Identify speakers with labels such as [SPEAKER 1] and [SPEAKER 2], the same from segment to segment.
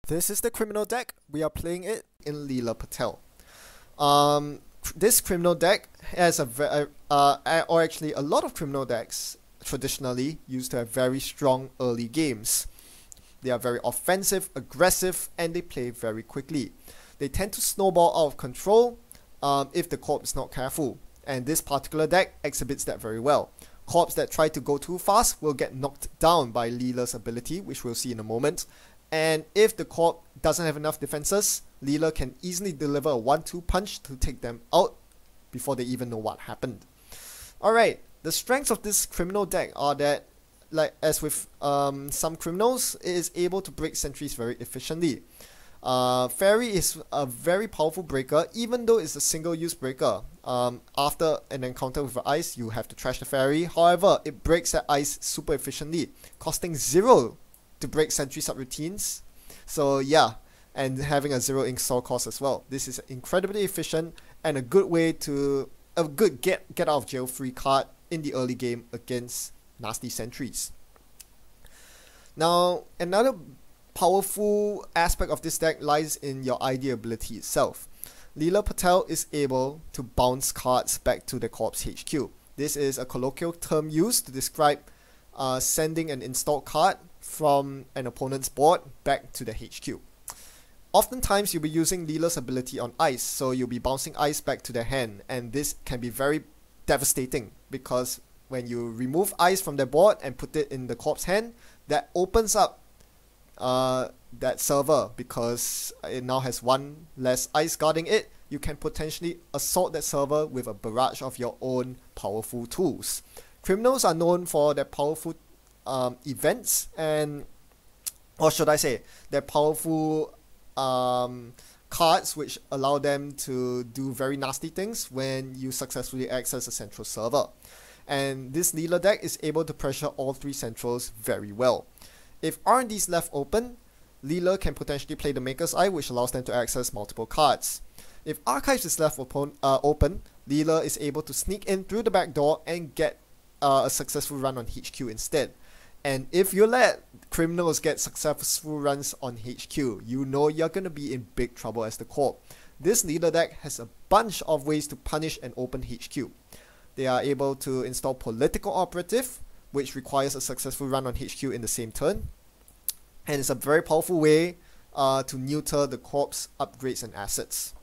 [SPEAKER 1] This is the criminal deck. We are playing it in Leela Patel. This criminal deck has or actually a lot of criminal decks traditionally used to have very strong early games. They are very offensive, aggressive, and they play very quickly. They tend to snowball out of control if the corp is not careful, and this particular deck exhibits that very well. Corps that try to go too fast will get knocked down by Leela's ability, which we'll see in a moment. And if the corp doesn't have enough defenses, Leela can easily deliver a 1-2 punch to take them out before they even know what happened. Alright, the strengths of this criminal deck are that, like as with some criminals, it is able to break sentries very efficiently. Fairy is a very powerful breaker, even though it's a single-use breaker. After an encounter with ice, you have to trash the fairy. However, it breaks that ice super efficiently, costing 0 to break sentry subroutines. So yeah, and having a 0 install cost as well. This is incredibly efficient and a good way to a good get out of jail free card in the early game against nasty sentries. Now, another powerful aspect of this deck lies in your ID ability itself. Leela Patel is able to bounce cards back to the corp's HQ. This is a colloquial term used to describe sending an installed card from an opponent's board back to the HQ. Oftentimes you'll be using Leela's ability on ice, so you'll be bouncing ice back to their hand, and this can be very devastating because when you remove ice from their board and put it in the corp's hand, that opens up that server because it now has one less ice guarding it. You can potentially assault that server with a barrage of your own powerful tools. Criminals are known for their powerful events, and or should I say their powerful cards, which allow them to do very nasty things when you successfully access a central server. And this Leela deck is able to pressure all 3 centrals very well. If R&D is left open, Leela can potentially play the Maker's Eye, which allows them to access multiple cards. If Archives is left open, Leela is able to sneak in through the back door and get a successful run on HQ instead. And if you let criminals get successful runs on HQ, you know you're going to be in big trouble as the corp. This Leela deck has a bunch of ways to punish an open HQ. They are able to install Political Operative, which requires a successful run on HQ in the same turn. And it's a very powerful way to neuter the corp's upgrades and assets.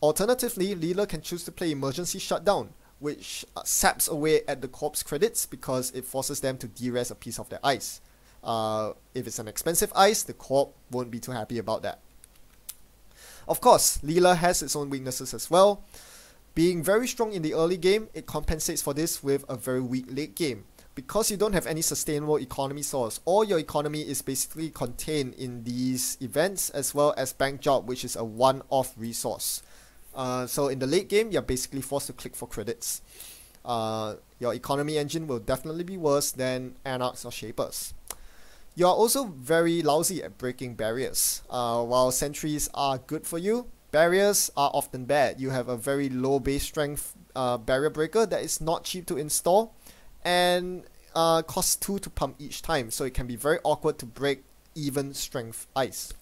[SPEAKER 1] Alternatively, Leela can choose to play Emergency Shutdown, which saps away at the corp's credits because it forces them to de-res a piece of their ice. If it's an expensive ice, the corp won't be too happy about that. Of course, Leela has its own weaknesses as well. Being very strong in the early game, it compensates for this with a very weak late game. Because you don't have any sustainable economy source, all your economy is basically contained in these events, as well as Bank Job, which is a one-off resource. So in the late game, you're basically forced to click for credits. Your economy engine will definitely be worse than Anarchs or Shapers. You are also very lousy at breaking barriers. While sentries are good for you, barriers are often bad. You have a very low base strength barrier breaker that is not cheap to install and costs 2 to pump each time, so it can be very awkward to break even strength ice.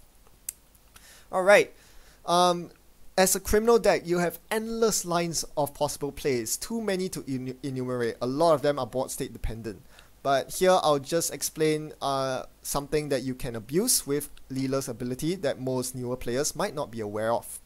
[SPEAKER 1] Alright, as a criminal deck, you have endless lines of possible plays, too many to enumerate. A lot of them are board state dependent. But here I'll just explain something that you can abuse with Leela's ability that most newer players might not be aware of.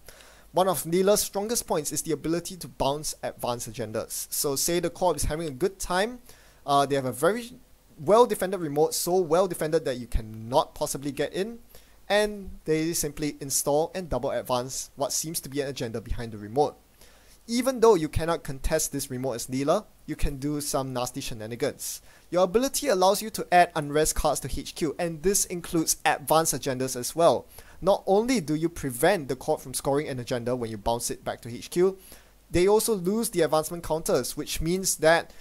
[SPEAKER 1] One of Leela's strongest points is the ability to bounce advanced agendas. So say the corp is having a good time, they have a very well defended remote, so well defended that you cannot possibly get in, and they simply install and double advance what seems to be an agenda behind the remote. Even though you cannot contest this remote as Leela, you can do some nasty shenanigans. Your ability allows you to add unrest cards to HQ, and this includes advanced agendas as well. Not only do you prevent the corp from scoring an agenda when you bounce it back to HQ, they also lose the advancement counters, which means that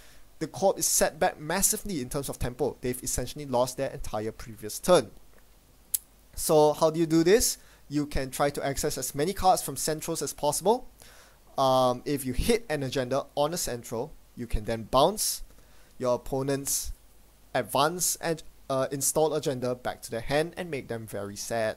[SPEAKER 1] the corp is set back massively in terms of tempo. They've essentially lost their entire previous turn. So how do you do this? You can try to access as many cards from centrals as possible. If you hit an agenda on a central, you can then bounce your opponent's advanced and installed agenda back to their hand and make them very sad.